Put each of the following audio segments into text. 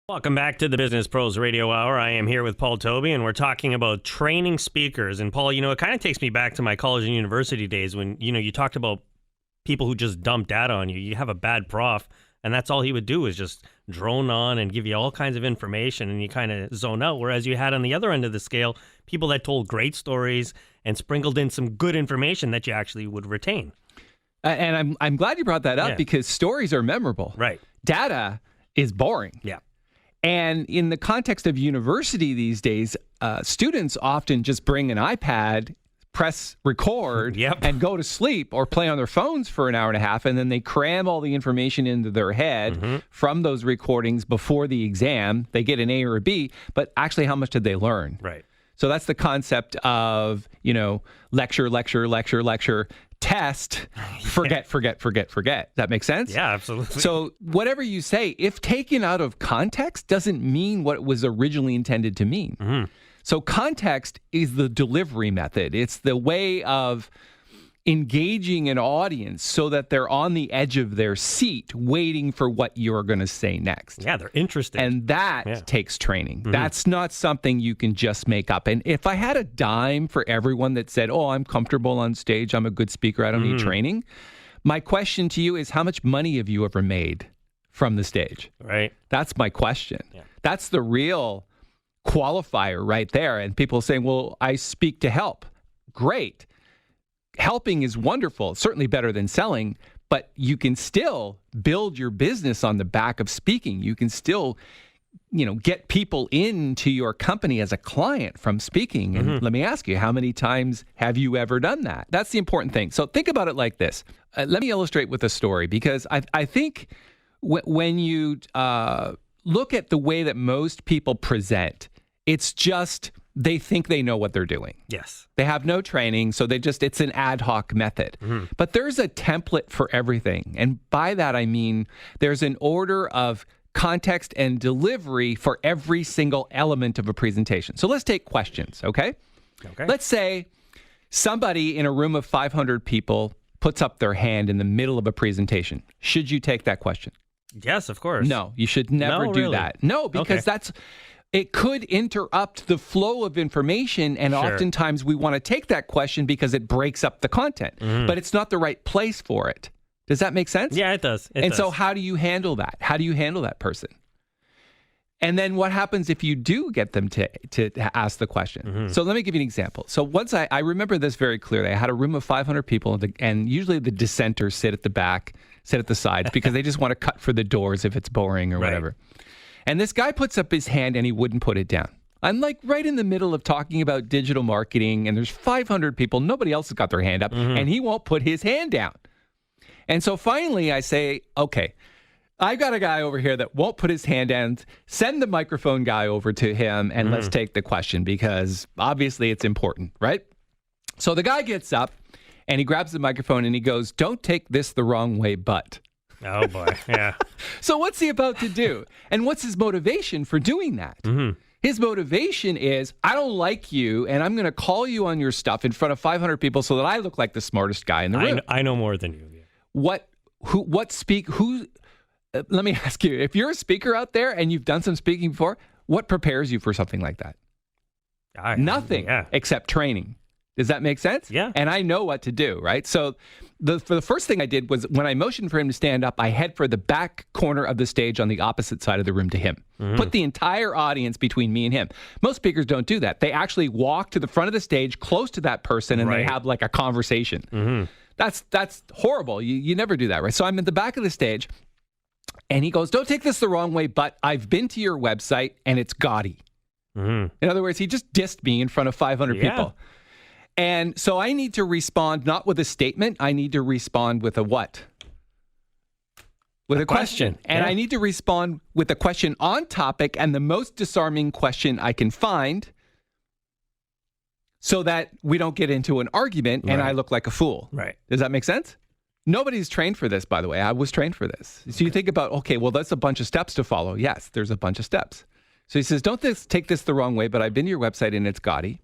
Welcome back to the Business Pros Radio Hour. I am here with Paul Toby, and we're talking about training speakers. And Paul, it kind of takes me back to my college and university days when, you talked about people who just dump data on you. You have a bad prof, and that's all he would do is just drone on and give you all kinds of information, and you kind of zone out. Whereas you had on the other end of the scale, people that told great stories and sprinkled in some good information that you actually would retain. And I'm glad you brought that up because stories are memorable. Right. Data is boring. Yeah. And in the context of university these days, students often just bring an iPad, press record, and go to sleep or play on their phones for an hour and a half, and then they cram all the information into their head from those recordings before the exam. They get an A or a B, but actually how much did they learn? Right. So that's the concept of, lecture, test, forget. That makes sense? Yeah, absolutely. So whatever you say, if taken out of context, doesn't mean what it was originally intended to mean. Mm-hmm. So context is the delivery method. It's the way of engaging an audience so that they're on the edge of their seat waiting for what you're going to say next. Yeah, they're interested. And that takes training. Mm-hmm. That's not something you can just make up. And if I had a dime for everyone that said, oh, I'm comfortable on stage, I'm a good speaker, I don't need training, my question to you is, how much money have you ever made from the stage? Right. That's my question. Yeah. That's the real qualifier right there. And people saying, well, I speak to help. Great. Helping is wonderful, certainly better than selling, but you can still build your business on the back of speaking. You can still, get people into your company as a client from speaking. And let me ask you, how many times have you ever done that? That's the important thing. So think about it like this. Let me illustrate with a story, because I think when you look at the way that most people present, it's just they think they know what they're doing. Yes. They have no training, so it's an ad hoc method. But there's a template for everything. And by that, I mean there's an order of context and delivery for every single element of a presentation. So let's take questions, okay? Let's say somebody in a room of 500 people puts up their hand in the middle of a presentation. Should you take that question? Yes, of course. No, you should never do that. No, because it could interrupt the flow of information, and oftentimes we want to take that question because it breaks up the content, but it's not the right place for it. Does that make sense? Yeah, it does. So how do you handle that? How do you handle that person? And then what happens if you do get them to ask the question? So let me give you an example. So once I remember this very clearly. I had a room of 500 people, and usually the dissenters sit at the back, sit at the sides, because they just want to cut for the doors if it's boring or whatever. And this guy puts up his hand and he wouldn't put it down. I'm like right in the middle of talking about digital marketing, and there's 500 people. Nobody else has got their hand up, and he won't put his hand down. And so finally I say, okay, I've got a guy over here that won't put his hand down. Send the microphone guy over to him, and let's take the question, because obviously it's important, right? So the guy gets up and he grabs the microphone and he goes, don't take this the wrong way, but... Oh, boy. Yeah. So what's he about to do? And what's his motivation for doing that? His motivation is, I don't like you, and I'm going to call you on your stuff in front of 500 people so that I look like the smartest guy in the room. I know more than you. Let me ask you, if you're a speaker out there and you've done some speaking before, what prepares you for something like that? Nothing except training. Does that make sense? Yeah. And I know what to do, right? So the first thing I did was, when I motioned for him to stand up, I head for the back corner of the stage on the opposite side of the room to him. Put the entire audience between me and him. Most speakers don't do that. They actually walk to the front of the stage close to that person, and they have like a conversation. That's horrible. You never do that, right? So I'm at the back of the stage, and he goes, don't take this the wrong way, but I've been to your website and it's gaudy. In other words, he just dissed me in front of 500 people. And so I need to respond not with a statement. I need to respond with a what? With a question. And I need to respond with a question on topic, and the most disarming question I can find, so that we don't get into an argument and I look like a fool. Right. Does that make sense? Nobody's trained for this, by the way. I was trained for this. So you think about, okay, well, that's a bunch of steps to follow. Yes, there's a bunch of steps. So he says, don't take this the wrong way, but I've been to your website and it's gaudy.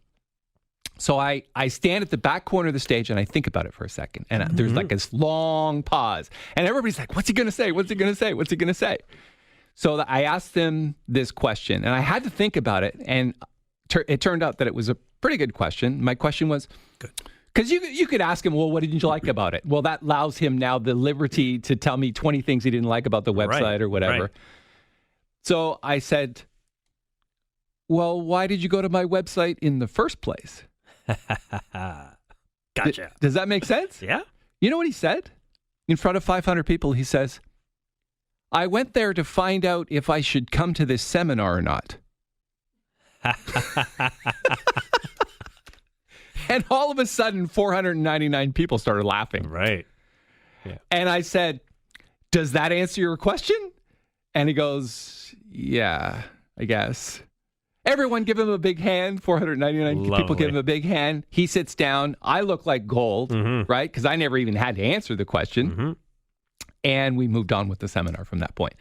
So I stand at the back corner of the stage and I think about it for a second. And there's like this long pause. And everybody's like, what's he going to say? What's he going to say? What's he going to say? So I asked them this question, and I had to think about it, and it turned out that it was a pretty good question. My question was, because you could ask him, well, what didn't you like about it? Well, that allows him now the liberty to tell me 20 things he didn't like about the website or whatever. Right. So I said, well, why did you go to my website in the first place? Gotcha. Does that make sense? Yeah. You know what he said? In front of 500 people, he says, I went there to find out if I should come to this seminar or not. And all of a sudden, 499 people started laughing. Right. Yeah. And I said, does that answer your question? And he goes, yeah, I guess. Everyone give him a big hand. 499 people give him a big hand. He sits down. I look like gold, right? Because I never even had to answer the question. And we moved on with the seminar from that point.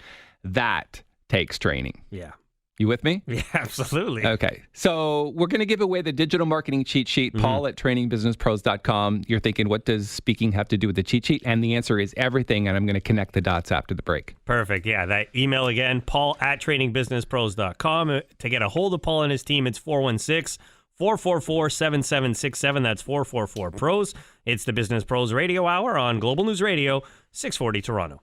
That takes training. Yeah. You with me? Yeah, absolutely. Okay. So we're going to give away the digital marketing cheat sheet, Paul at trainingbusinesspros.com. You're thinking, what does speaking have to do with the cheat sheet? And the answer is everything. And I'm going to connect the dots after the break. Perfect. Yeah. That email again, Paul at trainingbusinesspros.com. To get a hold of Paul and his team, it's 416-444-7767. That's 444-PROS. It's the Business Pros Radio Hour on Global News Radio, 640 Toronto.